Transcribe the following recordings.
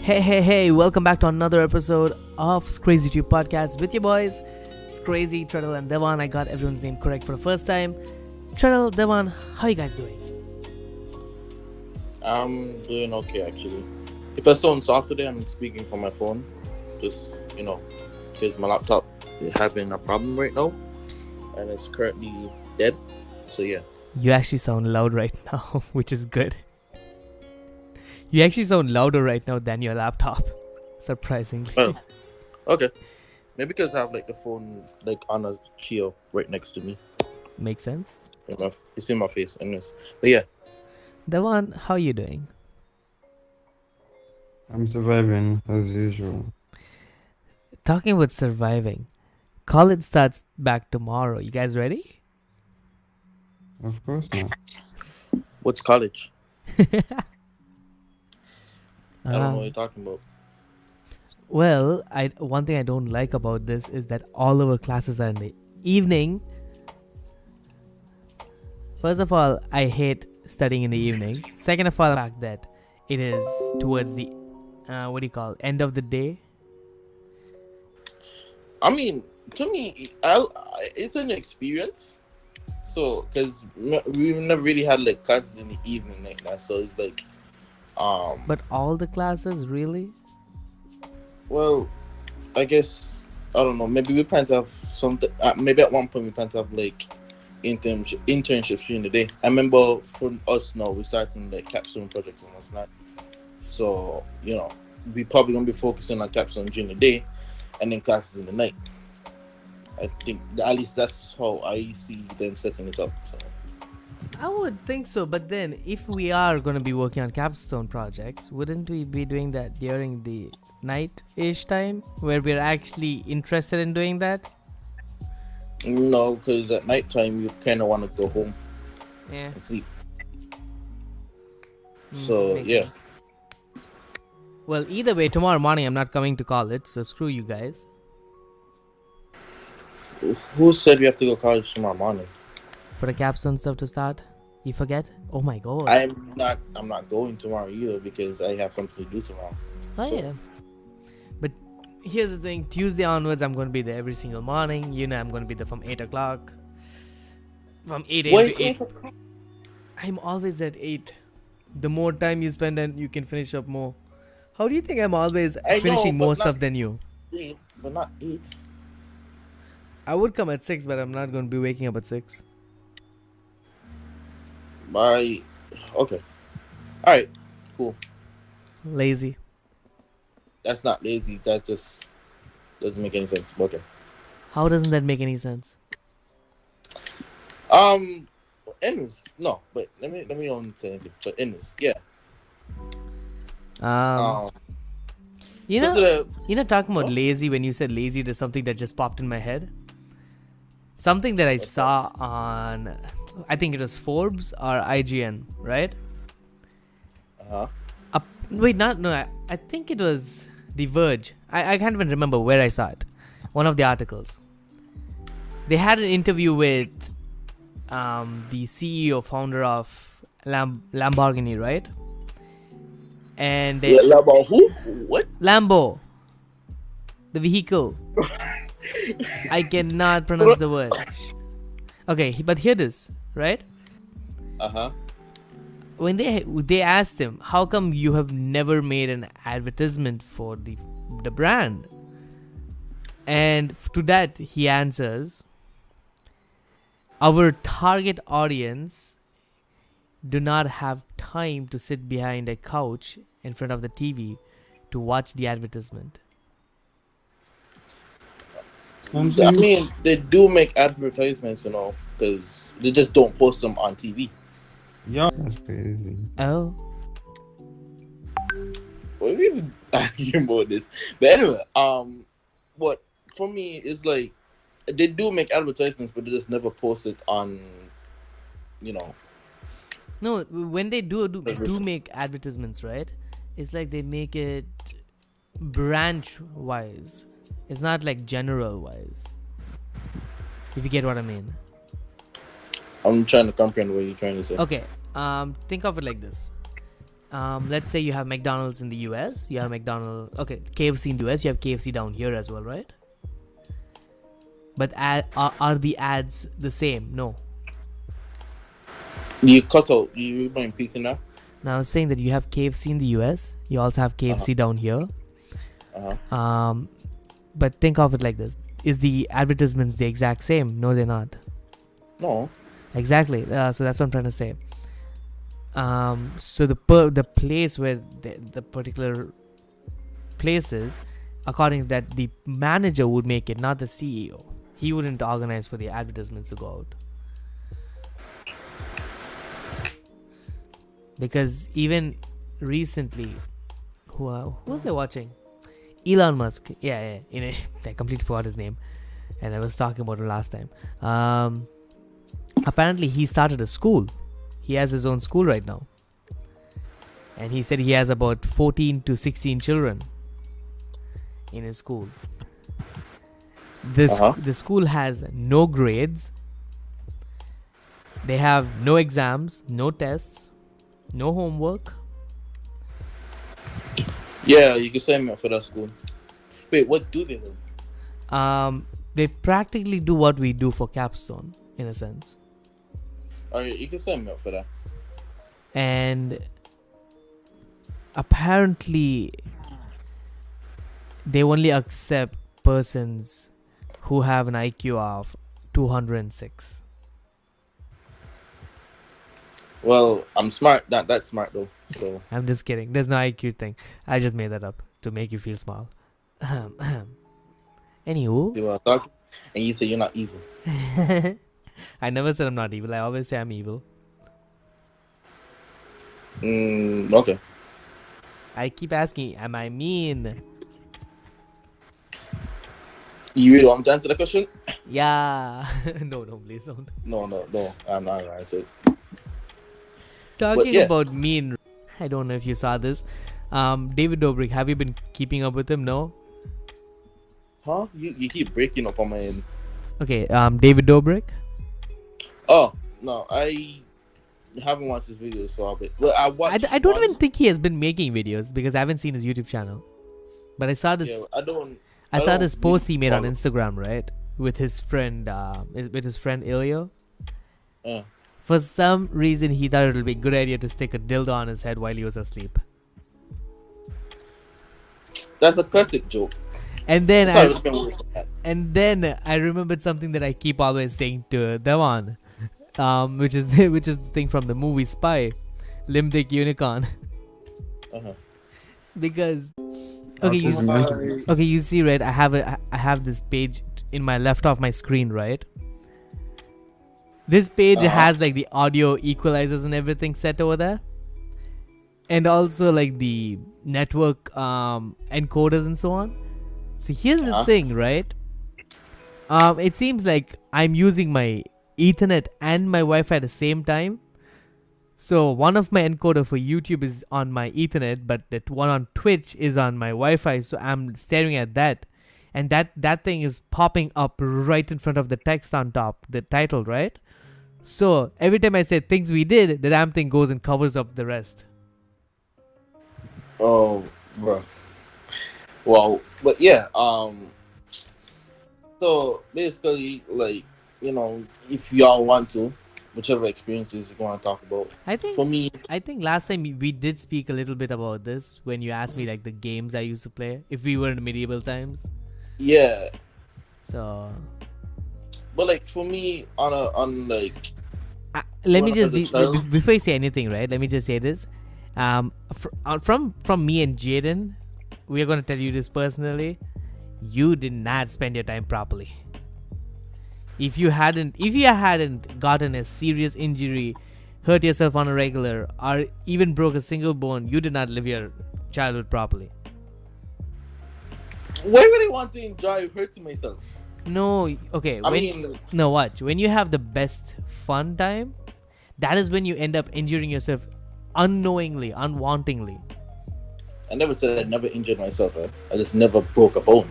Hey, welcome back to another episode of ScrazyTube Podcast with your boys, Scrazy, Trehdel, and Devon. I got everyone's name correct for the first time. Trehdel, Devon, how are you guys doing? I'm doing okay, actually. If I sound soft today, I'm speaking from my phone. Just, because my laptop is having a problem right now, and it's currently dead. So, yeah. You actually sound loud right now, which is good. You actually sound louder right now than your laptop, surprisingly. Oh, okay. Maybe because I have the phone on a chair right next to me. Makes sense. It's in my face, anyways. But yeah. Devon, how are you doing? I'm surviving as usual. Talking about surviving, college starts back tomorrow. You guys ready? Of course not. What's college? I don't know what you're talking about. Well, one thing I don't like about this is that all our classes are in the evening. First of all, I hate studying in the evening. Second of all, the fact that it is towards the, end of the day. I mean, to me, it's an experience. So, because we've never really had classes in the evening like that. So it's But all the classes, really? Well, I guess, I don't know. Maybe we plan to have something. Maybe at one point we plan to have internships during the day. I remember for us now, we're starting the capstone project on last night. So, we probably going to be focusing on capstone during the day and then classes in the night. I think at least that's how I see them setting it up. So. I would think so, but then if we are going to be working on capstone projects, wouldn't we be doing that during the night-ish time where we're actually interested in doing that? No, because at night time you kind of want to go home and sleep. So, yeah. Sense. Well, either way, tomorrow morning I'm not coming to college, so screw you guys. Who said we have to go to college tomorrow morning? For the capstone stuff to start? You forget? Oh my god. I'm not going tomorrow either because I have something to do tomorrow. Oh, yeah. But here's the thing. Tuesday onwards, I'm going to be there every single morning. I'm going to be there from 8 o'clock. From 8 a.m. to 8. I'm always at 8. The more time you spend, and you can finish up more. How do you think I'm always finishing more stuff than you? 8, but not 8. I would come at 6, but I'm not going to be waking up at 6. Okay. Alright, cool. Lazy. That's not lazy. That just doesn't make any sense. Okay. How doesn't that make any sense? Anyways, no, but let me only say anything. But anyways, yeah. Talking about lazy, when you said lazy, there's something that just popped in my head. Something that I saw on, I think it was Forbes or IGN, right? I think it was The Verge. I can't even remember where I saw it. One of the articles. They had an interview with the CEO, founder of Lamborghini, right? And Lambo who? What? Lambo. The vehicle. I cannot pronounce the word. Okay, but hear this, right? When they asked him, how come you have never made an advertisement for the brand? And to that he answers, our target audience do not have time to sit behind a couch in front of the TV to watch the advertisement. I mean, they do make advertisements, because they just don't post them on TV. Yeah, that's crazy. Oh. Well, we've argued about this. But anyway, what for me is they do make advertisements, but they just never post it on, No, when they do make advertisements, right? It's like they make it branch-wise. It's not general-wise. If you get what I mean. I'm trying to comprehend what you're trying to say. Okay. Think of it like this. let's say you have McDonald's in the US, you have KFC in the US, you have KFC down here as well, right? But are the ads the same? No. You cut out. You mind repeating that? Now I was saying that you have KFC in the US, you also have KFC down here. But think of it like this: is the advertisements the exact same? No, they're not. No. Exactly. So that's what I'm trying to say. So the place where the particular place is, according to that, the manager would make it, not the CEO. He wouldn't organize for the advertisements to go out. Because even recently, who was I watching? Elon Musk. Yeah. I completely forgot his name, and I was talking about it last time. Apparently, he started a school. He has his own school right now, and he said he has about 14 to 16 children in his school. The school has no grades. They have no exams, no tests, no homework. Yeah, you can sign me up for that school. Wait, what do they do? They practically do what we do for capstone, in a sense. Alright, you can sign me up for that. And apparently, they only accept persons who have an IQ of 206. Well, I'm smart. That's smart though. So I'm just kidding. There's no IQ thing. I just made that up to make you feel small. Anywho. you are talking, and you say you're not evil. I never said I'm not evil. I always say I'm evil. Okay. I keep asking, am I mean? You really want to answer the question? Yeah. No, please don't. No. I'm not gonna answer it. Talking about mean, I don't know if you saw this. David Dobrik, have you been keeping up with him? No? Huh? You keep breaking up on my end. Okay, David Dobrik? Oh, no, I haven't watched his videos for a bit. Well, I don't even think he has been making videos because I haven't seen his YouTube channel. But I saw this. Yeah, I saw this post he made on Instagram, right? With his friend, Ilyo. Yeah. For some reason, he thought it would be a good idea to stick a dildo on his head while he was asleep. That's a classic joke. And then I remembered something that I keep always saying to Devon, which is the thing from the movie Spy, Limbic Unicorn. Because you see, right? I have this page in my left of my screen, right? This page has like the audio equalizers and everything set over there, and also like the network encoders and so on. So here's the thing, right? It seems like I'm using my Ethernet and my Wi-Fi at the same time. So one of my encoder for YouTube is on my Ethernet, but that one on Twitch is on my Wi-Fi. So I'm staring at that, and that thing is popping up right in front of the text on top, the title, right? So every time I say things we did, the damn thing goes and covers up the rest. Oh, bro. Well, but yeah. So basically, like, if y'all want to, whichever experiences you want to talk about. I think last time we did speak a little bit about this when you asked me like the games I used to play if we were in medieval times. Yeah. So. But like for me, let me just before you say anything, right? Let me just say this. From me and Jaden, we are going to tell you this personally. You did not spend your time properly. If you hadn't gotten a serious injury, hurt yourself on a regular, or even broke a single bone, you did not live your childhood properly. Why would I want to enjoy hurting myself? No, okay. Watch. When you have the best fun time, that is when you end up injuring yourself unknowingly, unwantingly. I never said I never injured myself. I just never broke a bone.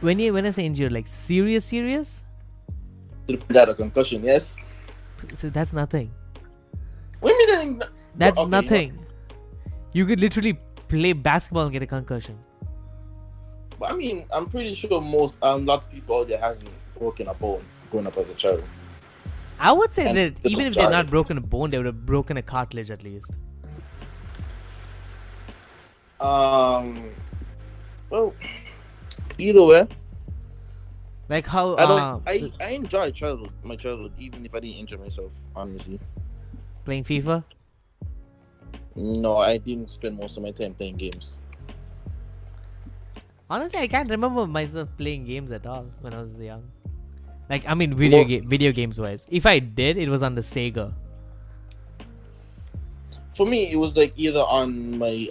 When I say injured, like serious? That a concussion, yes. So that's nothing. What do you mean? That's nothing. You could literally play basketball and get a concussion. But I mean, I'm pretty sure lots of people out there hasn't broken a bone growing up as a child. I would say And that even if they've not broken a bone, they would have broken a cartilage at least. Well, either way, Like how I enjoy my childhood, even if I didn't enjoy myself, honestly. playing FIFA. No, I didn't spend most of my time playing games. Honestly, I can't remember myself playing games at all when I was young. Like, I mean, video games wise. If I did, it was on the Sega. For me, it was like either on my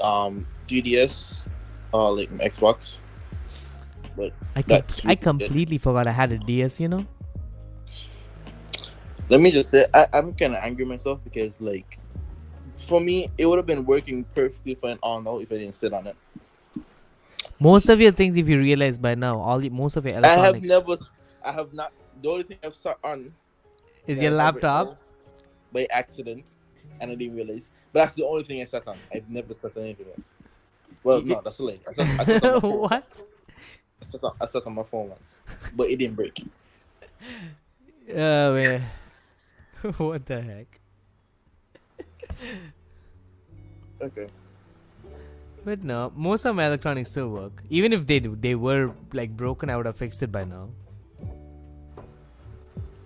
3DS or like my Xbox. But I completely forgot I had a DS, you know? Let me just say, I'm kind of angry myself because, like, for me, it would have been working perfectly fine on now if I didn't sit on it. Most of your things, if you realize by now, most of your electronics... I have not. The only thing I've sat on is your laptop. By accident, and I didn't realize. But that's the only thing I sat on. I've never sat on anything else. Well, no, that's a lie. I sat on my phone. What? I sat on my phone once, but it didn't break. Oh, man. What the heck? Okay. But no, most of my electronics still work. Even if they were like broken, I would have fixed it by now.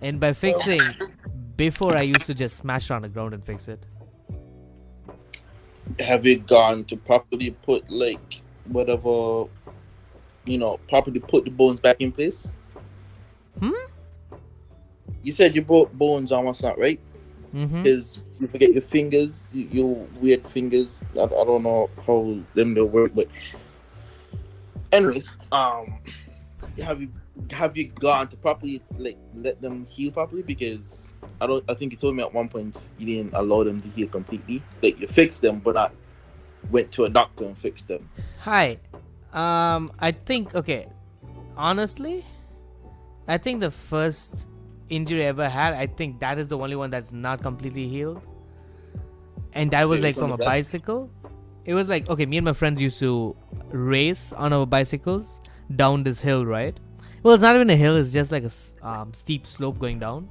And by fixing, before I used to just smash it on the ground and fix it. Have you gone to properly put like whatever, properly put the bones back in place? You said you broke bones on what's not, right? Because you forget your fingers, your weird fingers. I don't know how them they work, but anyways, have you gone to properly like let them heal properly? Because I think you told me at one point you didn't allow them to heal completely. Like you fixed them, but not went to a doctor and fixed them. Hi, I think honestly, I think the first injury I ever had, I think that is the only one that's not completely healed. And that was like from a bicycle. It was like, me and my friends used to race on our bicycles down this hill, right? Well, it's not even a hill, it's just like a steep slope going down.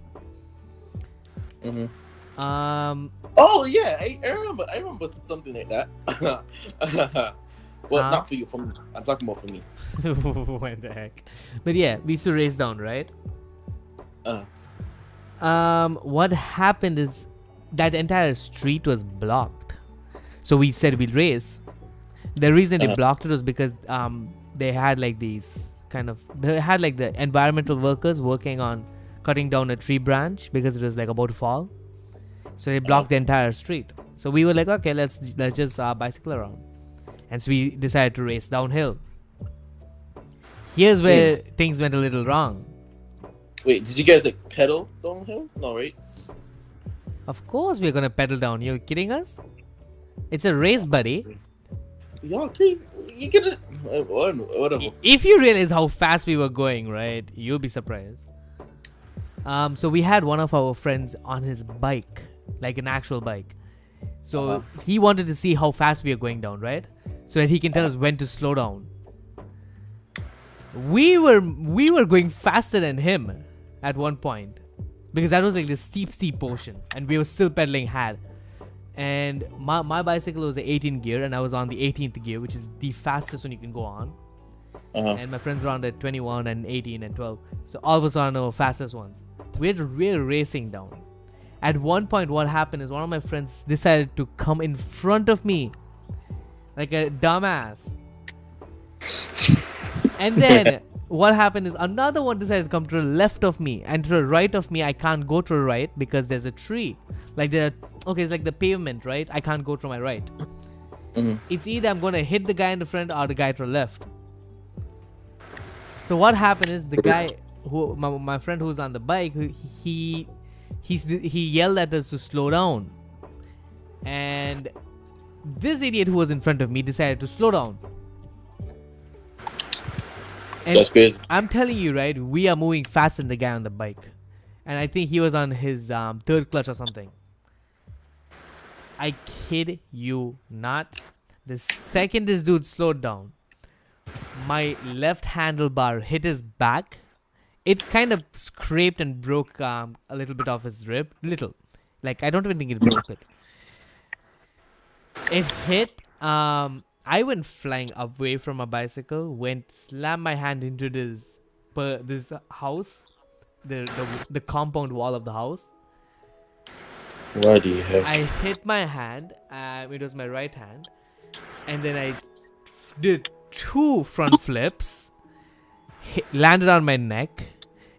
Oh yeah, I remember something like that. Well, not for you, for me. I'm talking about for me. What the heck? But yeah, we used to race down, right? What happened is that entire street was blocked. So we said we'll race. The reason they blocked it was because they had like the environmental workers working on cutting down a tree branch because it was like about to fall. So they blocked the entire street. So we were like, okay, let's just bicycle around. And so we decided to race downhill. Here's where things went a little wrong. Wait, did you guys like pedal downhill? No, right? Of course we're gonna pedal down. You're kidding us? It's a race, buddy. Y'all crazy. You get it. Whatever. If you realize how fast we were going, right, you'll be surprised. So we had one of our friends on his bike, like an actual bike. So he wanted to see how fast we are going down, right? So that he can tell us when to slow down. We were going faster than him at one point because that was like the steep portion, and we were still pedaling hard. And my bicycle was the 18 gear, and I was on the 18th gear, which is the fastest one you can go on. And my friends were on the 21 and 18 and 12. So all of us are on our fastest ones. We're racing down. At one point, what happened is one of my friends decided to come in front of me like a dumbass. And then what happened is another one decided to come to the left of me, and to the right of me I can't go to the right because there's a tree. Like it's like the pavement, right? I can't go to my right. It's either I'm gonna hit the guy in the front or the guy to the left. So what happened is the guy who my friend who's on the bike, he yelled at us to slow down, and this idiot who was in front of me decided to slow down. And that's crazy. I'm telling you, right? We are moving faster than the guy on the bike, and I think he was on his third clutch or something. I kid you not. The second this dude slowed down, my left handlebar hit his back. It kind of scraped and broke a little bit off his rib. Little. Like, I don't even think it broke it. It hit. I went flying away from my bicycle, slammed my hand into this house, the compound wall of the house. What the heck? I hit my hand. It was my right hand. And then I did 2 front flips, landed on my neck,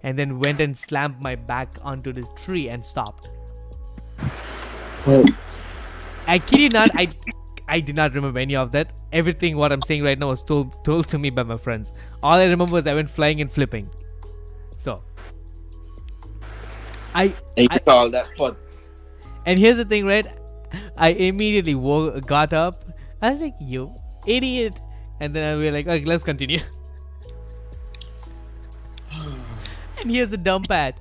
and then went and slammed my back onto this tree and stopped. Well, I kid you not, I did not remember any of that. Everything what I'm saying right now was told to me by my friends. All I remember was I went flying and flipping. So, and you call that fun? And here's the thing, right? I immediately got up. I was like, "You idiot!" And then we were like, "Okay, let's continue." And here's the dumb part.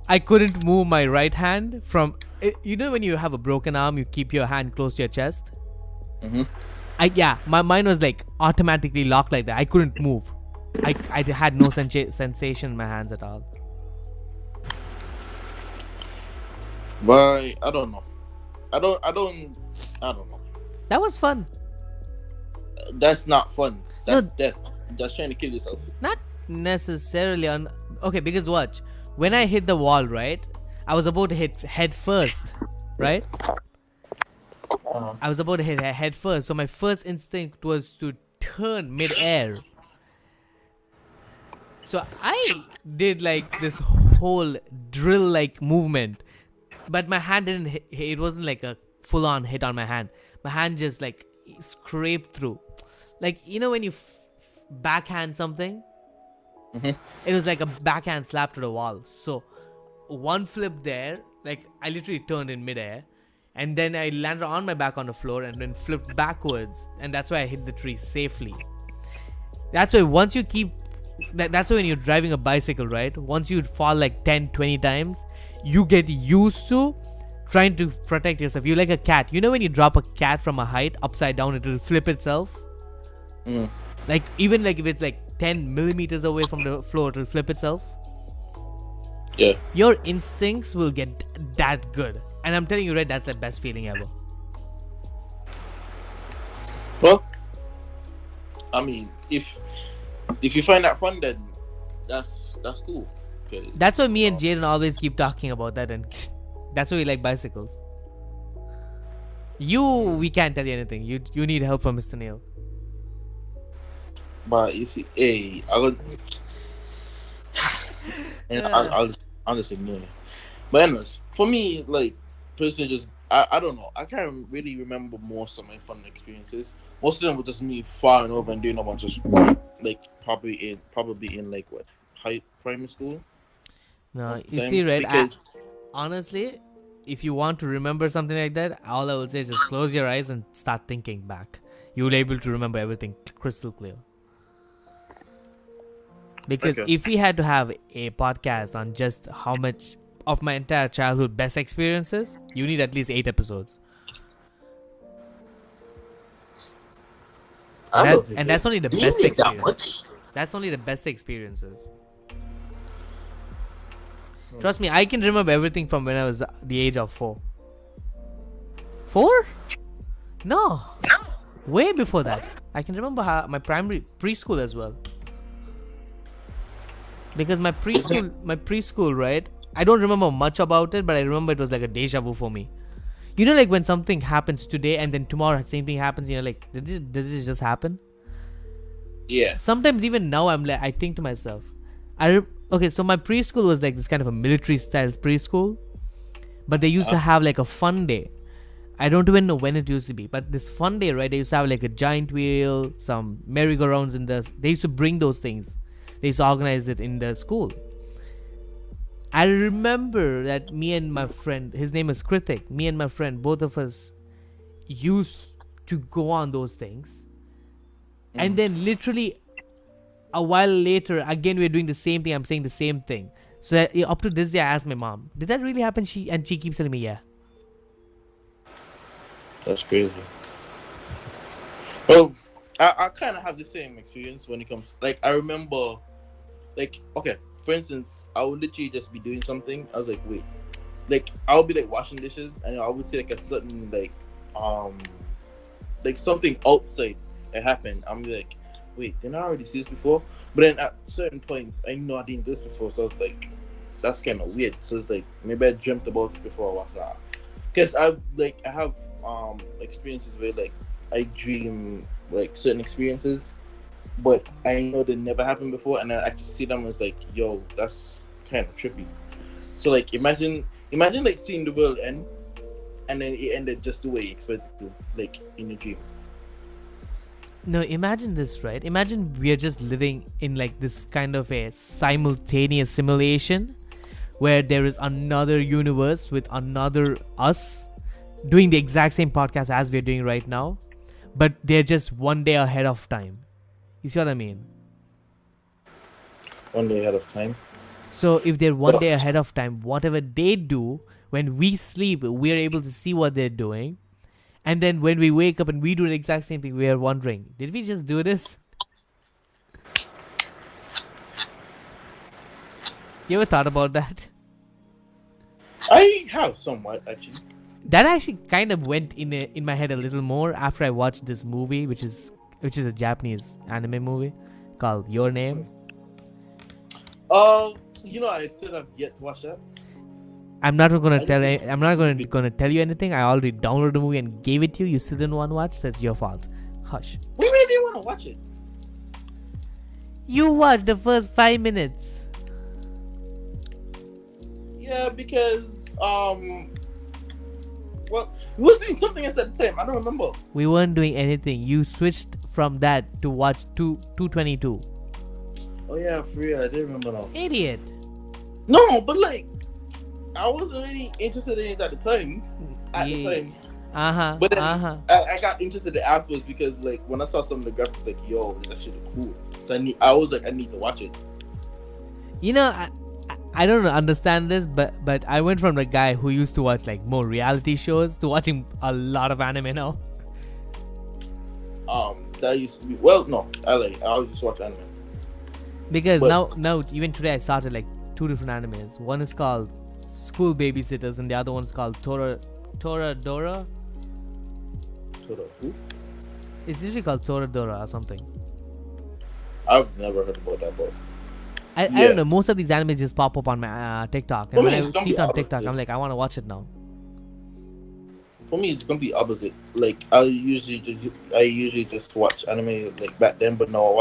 I couldn't move my right hand from. You know when you have a broken arm, you keep your hand close to your chest. Mm-hmm. Mine was like automatically locked like that. I couldn't move. I had no sensation in my hands at all. But I don't know. I don't know. That was fun. That's not fun. That's death. That's trying to kill yourself. Not necessarily on. Okay, because watch. When I hit the wall, right? I was about to hit head first, right? I was about to hit head first. So my first instinct was to turn mid-air. So I did like this whole drill-like movement. But my hand didn't hit. It wasn't like a full-on hit on my hand. My hand just like scraped through. Like, you know when you backhand something? Mm-hmm. It was like a backhand slap to the wall. So one flip there, like I literally turned in midair, and then I landed on my back on the floor and then flipped backwards, and that's why I hit the tree safely. That's why once you keep that's why when you're driving a bicycle, right? Once you fall like 10-20 times, you get used to trying to protect yourself. You're like a cat. You know when you drop a cat from a height upside down, it'll flip itself. Like even like if it's like 10 millimeters away from the floor, it'll flip itself. Yeah. Your instincts will get that good, and I'm telling you, right, that's the best feeling ever. Well, I mean, if you find that fun, then that's cool. Okay. That's why me and Jaden always keep talking about that, and that's why we like bicycles. We can't tell you anything. You need help from Mr. Neil. But you see, hey, I'll just ignore it. But anyways, for me, like, personally, just I don't know. I can't really remember most of my fun experiences. Most of them were just me falling over and doing a bunch of like probably in like what primary school. No, you see, right? Honestly, if you want to remember something like that, all I will say is just close your eyes and start thinking back. You will be able to remember everything crystal clear. Because if we had to have a podcast on just how much of my entire childhood best experiences, you need at least 8 episodes. That's only the best experiences. That's only the best experiences. Trust me, I can remember everything from when I was the age of 4. 4? No. Way before that. I can remember my preschool as well. Because my preschool, right? I don't remember much about it, but I remember it was like a deja vu for me. You know, like when something happens today and then tomorrow the same thing happens, you know, like, did this just happen? Yeah. Sometimes even now I think to myself, okay, so my preschool was like this kind of a military style preschool, but they used to have like a fun day. I don't even know when it used to be, but this fun day, right? They used to have like a giant wheel, some merry-go-rounds they used to bring those things. They used to organize it in the school. I remember that me and my friend, his name is Kritik, me and my friend, both of us used to go on those things. And then literally a while later, again, we're doing the same thing. I'm saying the same thing. So up to this day, I asked my mom, did that really happen? She keeps telling me, yeah. That's crazy. Well, I kind of have the same experience when it comes. Like I remember, like okay, for instance, I would literally just be doing something. I was like, wait, like I would be like washing dishes, and I would see like a certain like something outside that happened. I'm like, wait, didn't I already see this before? But then at certain points, I know I didn't do this before, so I was like, that's kind of weird. So it's like maybe I dreamt about it before I watched that. Because I have experiences where like I dream like certain experiences, but I know they never happened before, and I just see them as like, yo, that's kind of trippy. So like imagine like seeing the world end, and then it ended just the way you expected it to, like in a dream. No, imagine this, right? Imagine we are just living in like this kind of a simultaneous simulation where there is another universe with another us doing the exact same podcast as we're doing right now, but they're just one day ahead of time. You see what I mean? One day ahead of time. So if they're one day ahead of time, whatever they do, when we sleep, we're able to see what they're doing. And then when we wake up and we do the exact same thing, we are wondering, did we just do this? You ever thought about that? I have somewhat actually. That actually kind of went in my head a little more after I watched this movie, which is a Japanese anime movie called Your Name. I still have yet to watch that. I'm not gonna tell you anything. I already downloaded the movie and gave it to you. You still didn't want to watch, so it's your fault. Hush. We really didn't want to watch it. You watched the first 5 minutes. Yeah, because well, we were doing something else at the time. I don't remember. We weren't doing anything. You switched from that to watch 222. Oh yeah, for real. I didn't remember now. Idiot. No, but like, I wasn't really interested in it at the time. But then I got interested in it afterwards because like when I saw some of the graphics, like, yo, this actually look cool. So I was like, I need to watch it. You know, I don't understand this, but I went from the guy who used to watch like more reality shows to watching a lot of anime now. That used to be no, I always just watch anime. Because now even today I started like 2 different animes. One is called School Babysitters and the other one's called Toradora. Tora who? It's literally called Toradora or something. I've never heard about that book. I don't know. Most of these animes just pop up on my TikTok, and when I see it on TikTok, I'm like, I want to watch it now. For me, it's gonna be opposite. Like I usually just watch anime like back then, but now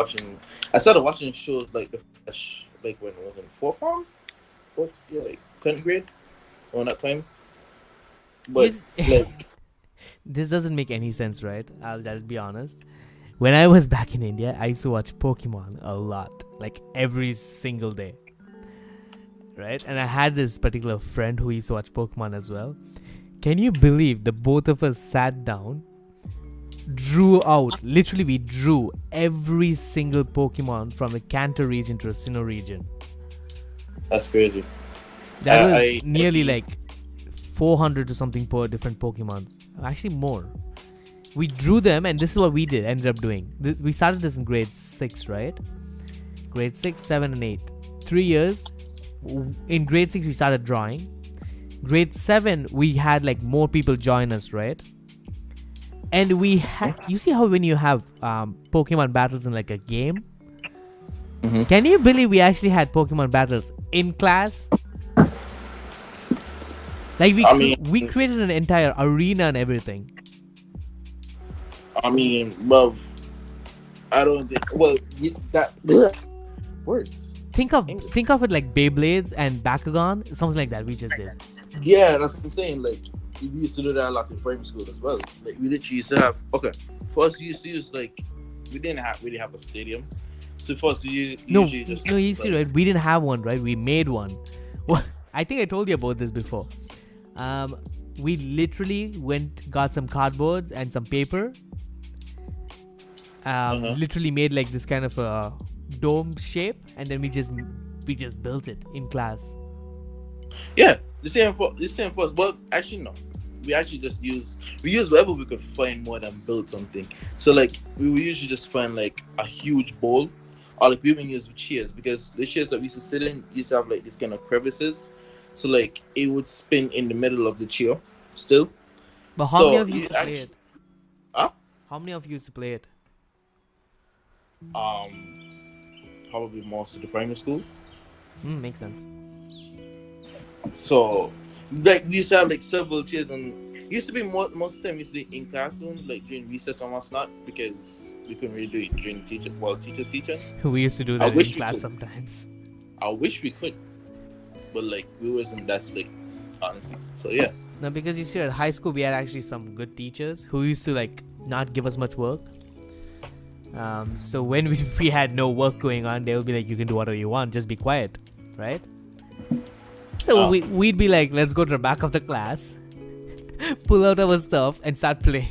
I started watching shows like The Flash, like when I was in fourth year, like 10th grade, around that time. But like, this doesn't make any sense, right? I'll be honest. When I was back in India, I used to watch Pokemon a lot, like every single day, right? And I had this particular friend who used to watch Pokemon as well. Can you believe the both of us sat down, we drew every single Pokemon from the Kanto region to the Sinnoh region. That's crazy. That was nearly like 400 to something per different Pokemon. Actually more. We drew them, and this is what we ended up doing. We started this in grade 6, right? Grade 6, 7, and 8. 3 years. In grade 6, we started drawing. Grade 7, we had like more people join us, right? And we had, you see how when you have Pokemon battles in like a game? Mm-hmm. Can you believe we actually had Pokemon battles in class? Like we created an entire arena and everything. I mean, bro, I don't think. Well, that works. Think of it like Beyblades and Bakugan, something like that. We just did. Yeah, that's what I'm saying. Like we used to do that a lot in primary school as well. Like we literally used to have. Okay, for us, we used to use like we didn't really have a stadium. So for us, you see, right? We didn't have one, right? We made one. Well, I think I told you about this before. We literally got some cardboards and some paper. Literally made like this kind of a dome shape, and then we just built it in class. Yeah, the same for us. Well, actually no. we actually just we use whatever we could find more than build something. So like we would usually just find like a huge bowl, or like we even use chairs, because the chairs that we used to sit in used to have like these kind of crevices, so like it would spin in the middle of the chair still. But how many of you used to play it? Huh? How many of you used to play it? Probably most of the primary school. Makes sense. So, like, we used to have like several chairs, and it used to be most of the time we used to do it in classroom, like during recess and what's not, because we couldn't really do it during teachers teaching. We used to do that in class sometimes. I wish we could, but like we wasn't that slick, honestly. So yeah. No, because you see, at high school we had actually some good teachers who used to like not give us much work. So when we had no work going on, they would be like, "You can do whatever you want, just be quiet," right? So we'd be like, "Let's go to the back of the class, pull out our stuff, and start playing."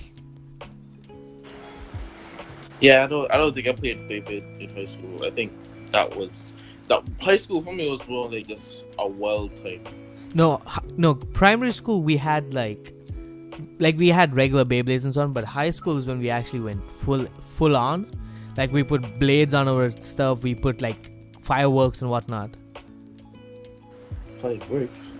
Yeah, I don't think I played paper in high school. I think that high school for me was more like just a wild time. No, primary school we had like we had regular Beyblades and so on, but high school is when we actually went full on. Like we put blades on our stuff, we put like fireworks and whatnot. Fireworks?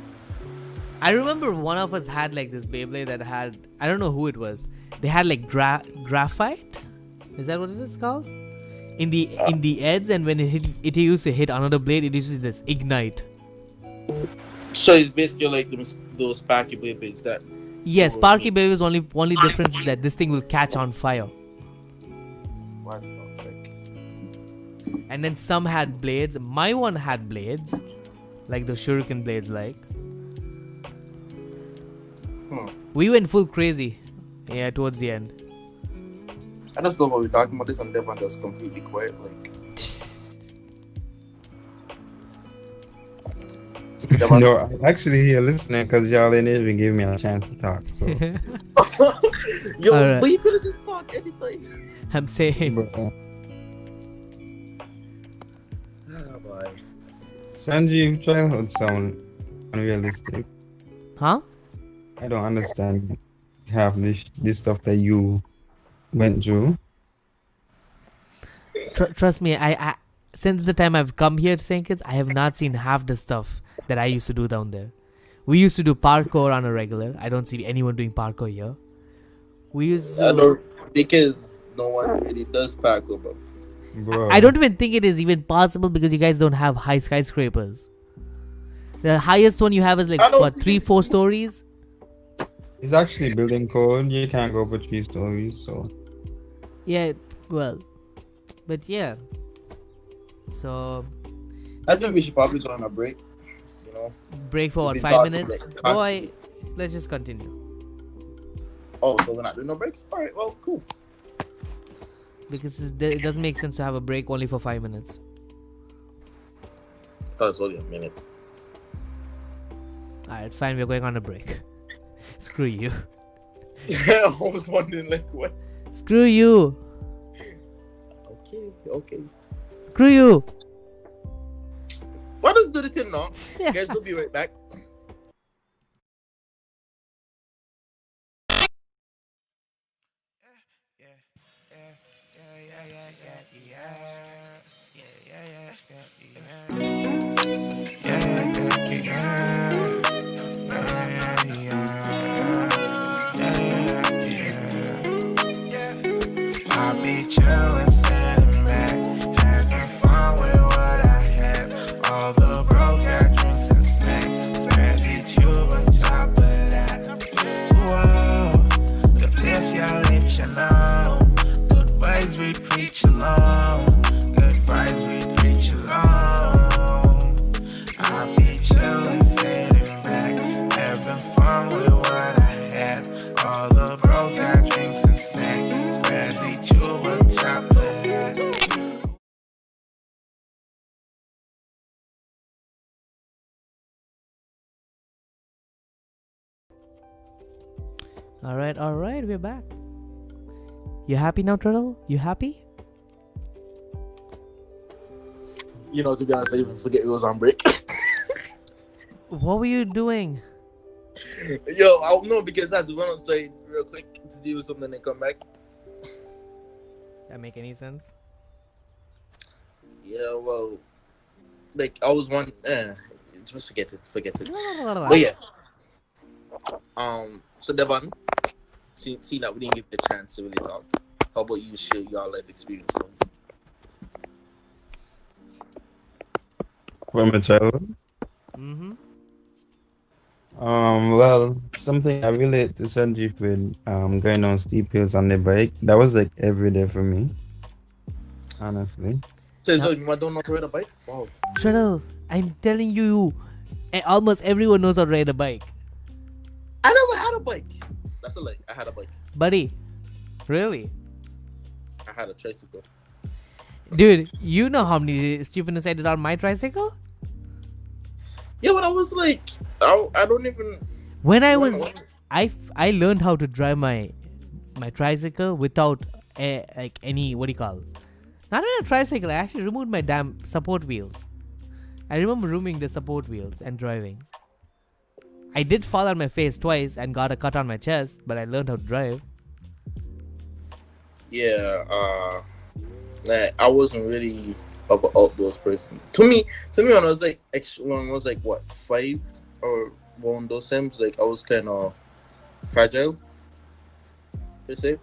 I remember one of us had like this Beyblade that had, I don't know who it was. They had like graphite? Is that what it is called? In the edge, and when it used to hit another blade, it used to this ignite. So it's basically like those Sparky Beyblades that. Yes, Sparky Beyblades. Only difference is that this thing will catch on fire. What the heck? And then some had blades. My one had blades, like the shuriken blades, like. We went full crazy, yeah, towards the end. I just don't know what we're talking about. This and Devon just completely quiet, like. No, I'm actually here listening because y'all didn't even give me a chance to talk. So. Yo, right. But you could have just talked anytime. I'm saying. Boy. Sanjiv, childhood sound unrealistic. Huh? I don't understand half this stuff that you went through. Trust me, I since the time I've come here to St. Kitts, I have not seen half the stuff that I used to do down there. We used to do parkour on a regular. I don't see anyone doing parkour here. We used to... I don't, because no one really does parkour, bro. I don't even think it is even possible because you guys don't have high skyscrapers. The highest one you have is like, what, 3-4 stories? It's actually building code. You can't go for 3 stories, so... Yeah, well... But yeah. So... I think we should probably go on a break. You know? Break for what, 5 minutes? Boy, let's just continue. Oh, so we're not doing no breaks? Alright, well, cool. Because it doesn't make sense to have a break only for 5 minutes. I thought it was only a minute. Alright, fine, we're going on a break. Screw you. I was wondering, like, what? Screw you. Okay. Screw you. What does do the thing now? Guys, we'll be right back. I'll be chillin', sitting back, having fun with what I have. All the bros got drinks and snacks, ScrazyTube on top of that. Whoa, the place y'all let you know. Good vibes we preach alone. Good vibes we preach alone. I'll be chillin', sitting back, having fun with what I have. All the bros got drinks and snacks, ScrazyTube on top of that. Alright, we're back. You happy now, Trehdel? You happy? You know, to be honest, I even forget it was on break. What were you doing? Yo, I don't know because I had to run outside real quick to do something and come back. That make any sense? Yeah, well, like I was one. Just forget it. But yeah. So Devon, see that we didn't give the chance to really talk. How about you share your life experience? From my childhood. Mm-hmm. Well, something I relate to Sanjiv with going on steep hills on the bike. That was like every day for me, honestly. So you don't know how to ride a bike? Wow. Trehdel, I'm telling you, almost everyone knows how to ride a bike. I never had a bike. That's a lie. I had a bike. Buddy, really? I had a tricycle. Dude, you know how many stupidness I did on my tricycle? Yeah, but I was like, I don't even. When I was, I learned how to drive my tricycle without like any, what do you call? Not even a tricycle. I actually removed my damn support wheels. I remember removing the support wheels and driving. I did fall on my face twice and got a cut on my chest, but I learned how to drive. Yeah, I wasn't really of an outdoors person. To me, when I was like, what, 5 or one of those times, like I was kind of fragile, per se.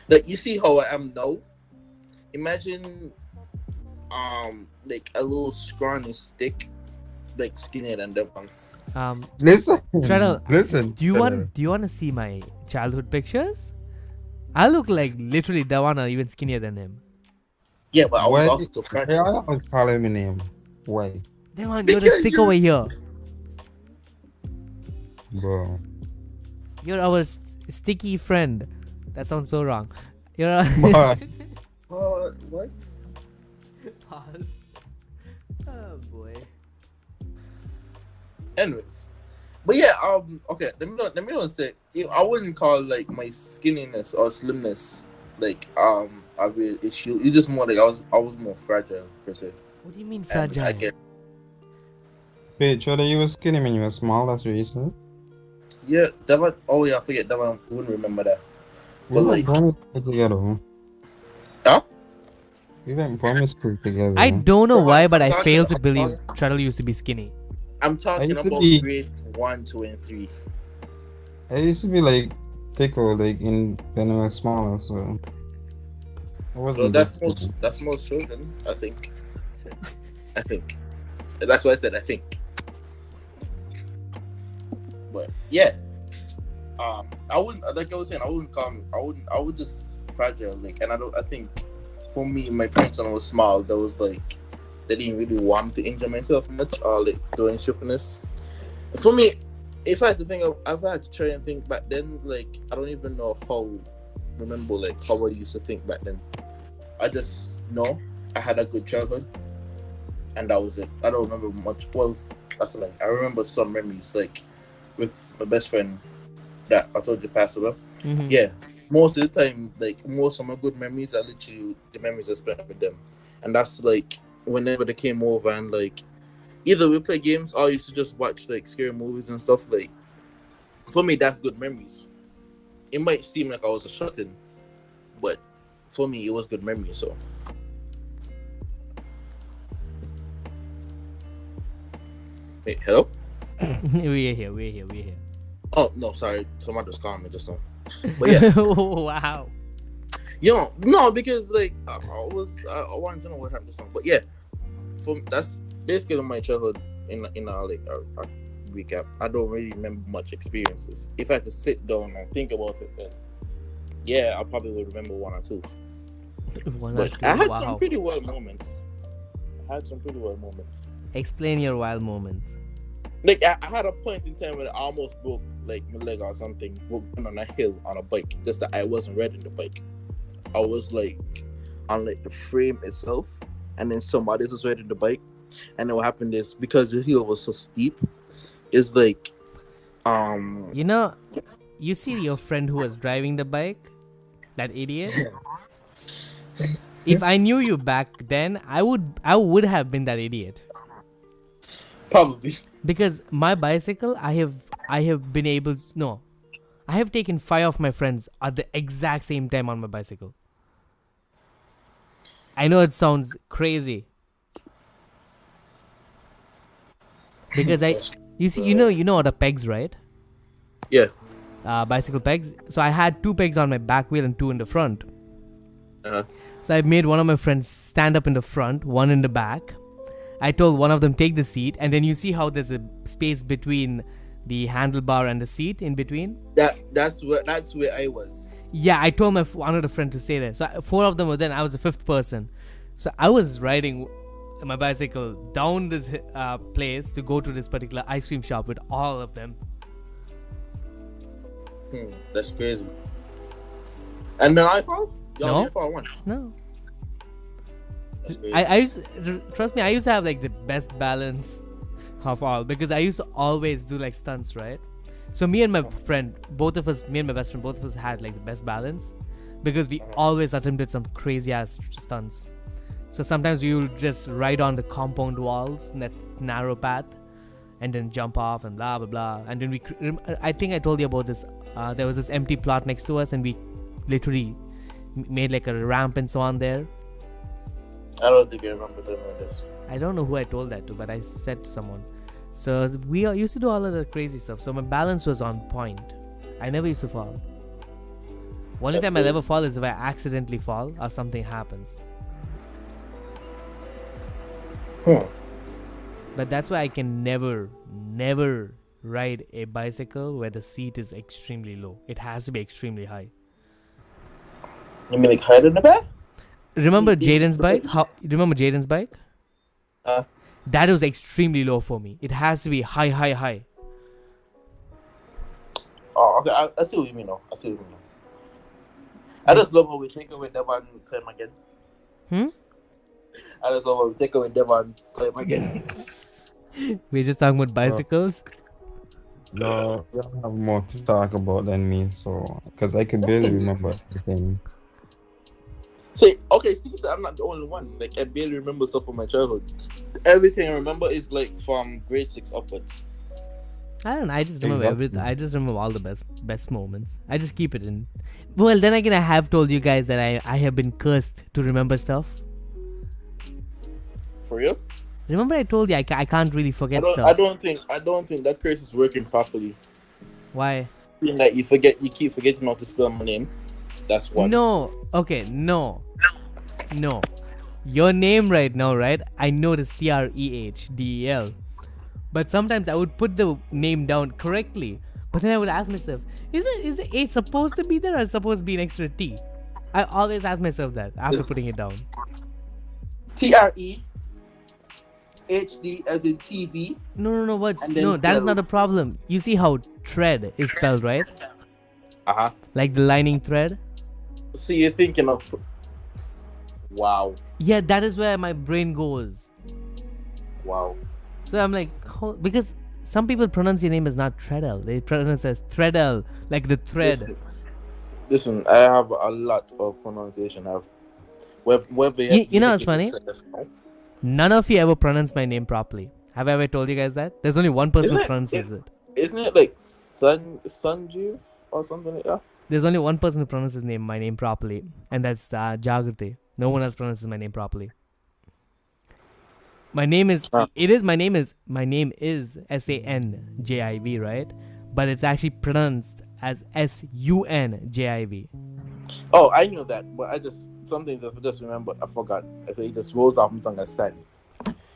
Like you see how I am now. Imagine, like a little scrawny stick, like skinnier than that one. Listen, Trehdel, listen. Do you want to see my childhood pictures? I look like literally Devon or even skinnier than him. Yeah, but I was Why? also fragile. Yeah, I always call him a name. Why, Devon, you're the stick over here. bro? You're our sticky friend. That sounds so wrong. You're But What? Pause. Oh boy. Anyways, but yeah, okay. Let me not say. I wouldn't call like my skinniness or slimness like a real issue. It's just more like I was more fragile per se. What do you mean And fragile? I get. wait, Choda, you were skinny when you were small. That's what you said. Yeah, that one. Oh yeah, I forget that one. I wouldn't remember that. We But went like, primary school together. huh? We went primary school together. I don't know No, why, I'm but I talking- fail to I'm believe talking- Trehdel used to be skinny. I'm talking used to about be- grades 1, 2, and 3. I used to be like thicker, like when I was smaller, so I So wasn't that's that skinny. most children, I think. That's why I said I think. But yeah, I wouldn't, like I was saying, I would just fragile, like, and I think for me, my parents when I was small, that was like they didn't really want me to injure myself much or like doing stupidness. For me, if I had to try and think back then, like I don't even know remember like how I used to think back then. I just know I had a good childhood, and that was it. I don't remember much. Well, that's like I remember some memories, like with my best friend that I told you passed away. Mm-hmm. Yeah, most of the time, like most of my good memories are literally the memories I spent with them, and that's like whenever they came over and like either we play games or I used to just watch like scary movies and stuff. Like for me, that's good memories. It might seem like I was a shut-in, but for me, it was good memories. So. Wait, hello? We're here. Oh no, sorry. Somebody was calling me just now. But yeah, Wow. no, because like I wanted to know what happened just now. But yeah, that's basically my childhood in a recap. I don't really remember much experiences. If I had to sit down and think about it, then yeah, I probably would remember one or two. But I had some pretty wild moments. Explain your wild moments. Like I had a point in time where I almost broke like my leg or something, broke on a hill on a bike. Just that I wasn't riding the bike. I was like on like the frame itself, and then somebody was riding the bike. And then what happened is because the hill was so steep, it's like You know, you see your friend who was driving the bike, that idiot. If I knew you back then, I would have been that idiot. probably. Because my bicycle, I have I have been able to, no, I have taken 5 of my friends at the exact same time on my bicycle. I know it sounds crazy. Because you know what are pegs, right? Yeah. Bicycle pegs. So I had 2 pegs on my back wheel and 2 in the front. Uh-huh. So I made one of my friends stand up in the front, one in the back. I told one of them take the seat, and then you see how there's a space between the handlebar and the seat in between. That's where I was. Yeah, I told my another friend to stay there. So 4 of them were then. I was the 5th person. So I was riding my bicycle down this place to go to this particular ice cream shop with all of them. That's crazy. And then I fall? Y'all didn't fall once? No. That's crazy. I trust me, I used to have like the best balance of all, because I used to always do like stunts, right? So me and my friend, me and my best friend, both of us had like the best balance, because we always attempted some crazy ass stunts. So sometimes we would just ride on the compound walls in that narrow path and then jump off and blah blah blah. And then I think I told you about this. There was this empty plot next to us, and we literally made like a ramp and so on there. I don't think I remember something like this. I don't know who I told that to, but I said to someone. So we used to do all of the crazy stuff. So my balance was on point. I never used to fall. Only time I'll ever fall is if I accidentally fall or something happens. But that's why I can never ride a bicycle where the seat is extremely low. It has to be extremely high. You mean like hide in the back? Remember Jaden's bike? Remember Jaden's bike? That was extremely low for me. It has to be high. Oh, okay. I see what you mean, though. I just love how we take away Devon time again. I just love how we take away Devon time again. We're just talking about bicycles. No, you have more to talk about than me, so because I can barely remember everything. See, I'm not the only one. Like, I barely remember stuff from my childhood. Everything I remember is like from grade 6 upwards. I don't know. I just remember everything. I just remember all the best moments. I just keep it in. Well, then again, I have told you guys that I have been cursed to remember stuff. For real? Remember I told you I can't really forget stuff. I don't think that curse is working properly. Why? That you keep forgetting how to spell my name. That's one. No. Okay. No. Your name right now, right? I know it's Trehdel. But sometimes I would put the name down correctly. But then I would ask myself, is the H supposed to be there or supposed to be an extra T? I always ask myself that after putting it down. TREHD as in TV. No. That's not a problem. You see how tread is spelled, right? Like the lining thread. So you're thinking of... Wow. Yeah, that is where my brain goes. Wow. So I'm like, because some people pronounce your name as not Trehdel. They pronounce it as Trehdel, like the thread. Listen, I have a lot of pronunciation. You know what's funny? None of you ever pronounce my name properly. Have I ever told you guys that? There's only one person who pronounces it. Isn't it like Sanjiv or something like that? There's only one person who pronounces my name properly, and that's Jagrati. No one else pronounces my name properly. My name is Sanjiv, right? But it's actually pronounced as Sunjiv. Oh, I knew that, but I just remember. I forgot. I said it just rolls off my tongue as San.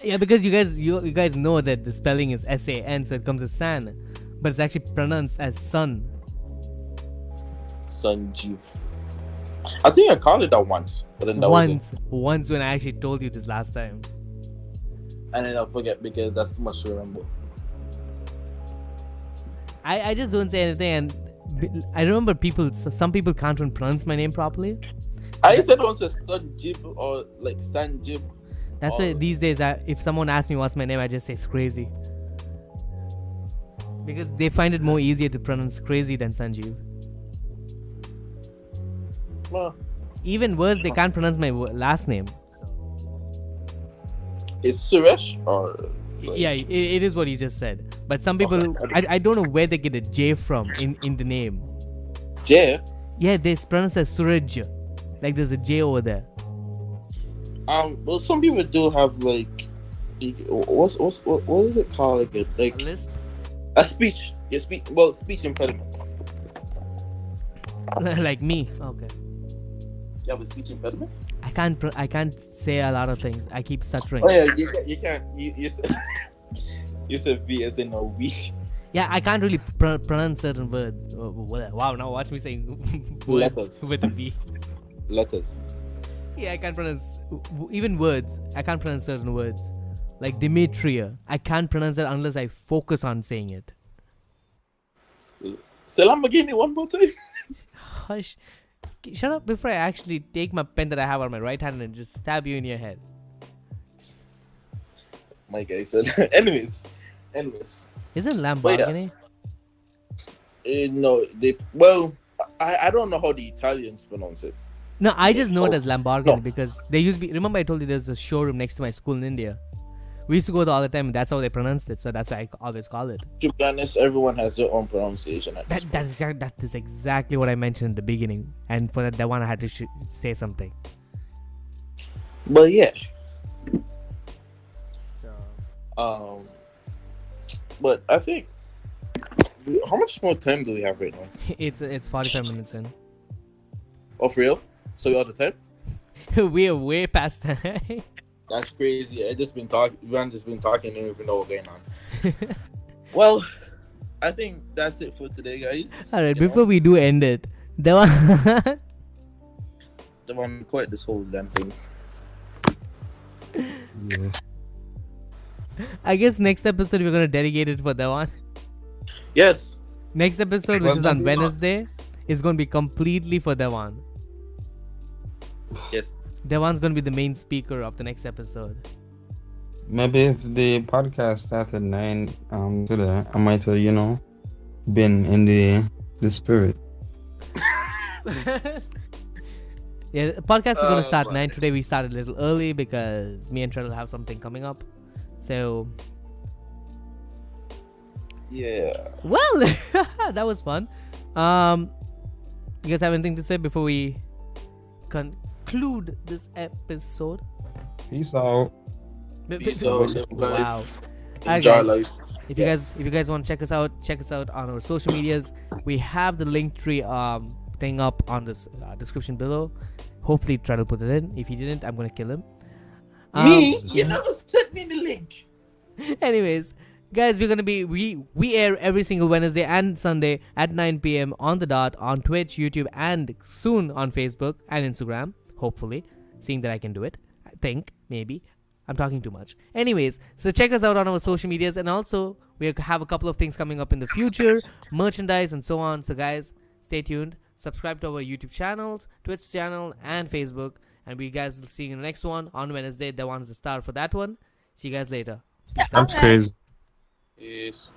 Yeah, because you guys know that the spelling is San, so it comes as San, but it's actually pronounced as Sun. Sanjiv. I think I called it that once, but then once when I actually told you this last time. And then I'll forget because that's too much to remember. I just don't say anything, and I remember some people can't even pronounce my name properly. I said once a Sanjib or like Sanjib. That's why these days, if someone asks me what's my name, I just say Scrazy. Because they find it more easier to pronounce Scrazy than Sanjiv. Well, even worse, they can't pronounce my last name. Is Suresh or? Yeah, it is what you just said. But some people, I don't know where they get a J from in the name. J? Yeah, they pronounce it Suraj. Like there's a J over there. Well, some people do have like, what is it called? Like A lisp? a speech. Speech impediment. Like me. Okay. You have a speech impediment? I can't say a lot of things. I keep stuttering. Oh yeah, you can't. You said you said V as in a we. Yeah, I can't really pronounce certain words. Wow, now watch me saying words Letters. with a V. Letters. Yeah, I can't pronounce even words. I can't pronounce certain words. Like Demetria. I can't pronounce it unless I focus on saying it. Say Lamborghini one more time. Hush. Shut up before I actually take my pen that I have on my right hand and just stab you in your head. My guy said. Anyways. Isn't Lamborghini? No, I don't know how the Italians pronounce it. No, I just know it as Lamborghini because they used to be. Remember, I told you there's a showroom next to my school in India. We used to go there all the time, and that's how they pronounced it. So that's why I always call it. To be honest, everyone has their own pronunciation. That is exactly what I mentioned in the beginning, and for that one I had to say something. But yeah. But I think, how much more time do we have right now? It's 45 minutes in. Oh, for real? So we all the time? We are way past that. That's crazy. We haven't just been talking. We don't even know what's going on. Well, I think that's it for today, guys. All right, before we do end it, Devon quit this whole damn thing. Yeah. I guess next episode we're gonna dedicate it for Devon. Yes. Next episode, which is on Wednesday, is gonna be completely for Devon. Yes. Devon's gonna be the main speaker of the next episode. Maybe if the podcast starts at 9 today, I might have, been in the spirit. Yeah, the podcast is gonna start 9 today. We started a little early because me and Trehdel have something coming up. So yeah. Well, that was fun. You guys have anything to say before we conclude this episode? Peace out. Peace out. Live life. Wow. Enjoy life. If you guys want to check us out on our social medias. We have the link tree thing up on this description below. Hopefully Trehdel put it in. If he didn't, I'm gonna kill him. Me? You never sent me the link. Anyways, guys, we air every single Wednesday and Sunday at 9 p.m. on the dot on Twitch, YouTube, and soon on Facebook and Instagram. Hopefully, seeing that I can do it. I think maybe I'm talking too much. Anyways, so check us out on our social medias, and also we have a couple of things coming up in the future, merchandise and so on. So guys, stay tuned. Subscribe to our YouTube channels, Twitch channel, and Facebook. And we guys will see you in the next one on Wednesday. That one's the star for that one. See you guys later. Peace out. That's crazy. Yes.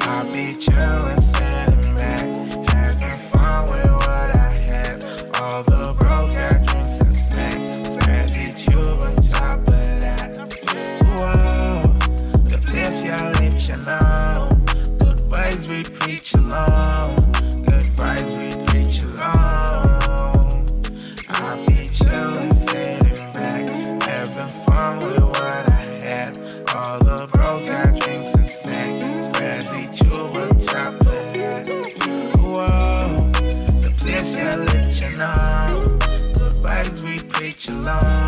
I'll be chillin', sitting back, having fun with what I have. All the bros got drinks and snacks, ScrazyTube on top of that. Whoa, the place y'all let you know. Good vibes we preach alone. Good vibes we preach alone. I'll be chillin', sitting back, having fun with what I have. All the bros got drinks and snacks. ScrazyTube on top of that. Whoa, the place y'all let you know. Good vibes we preach alone.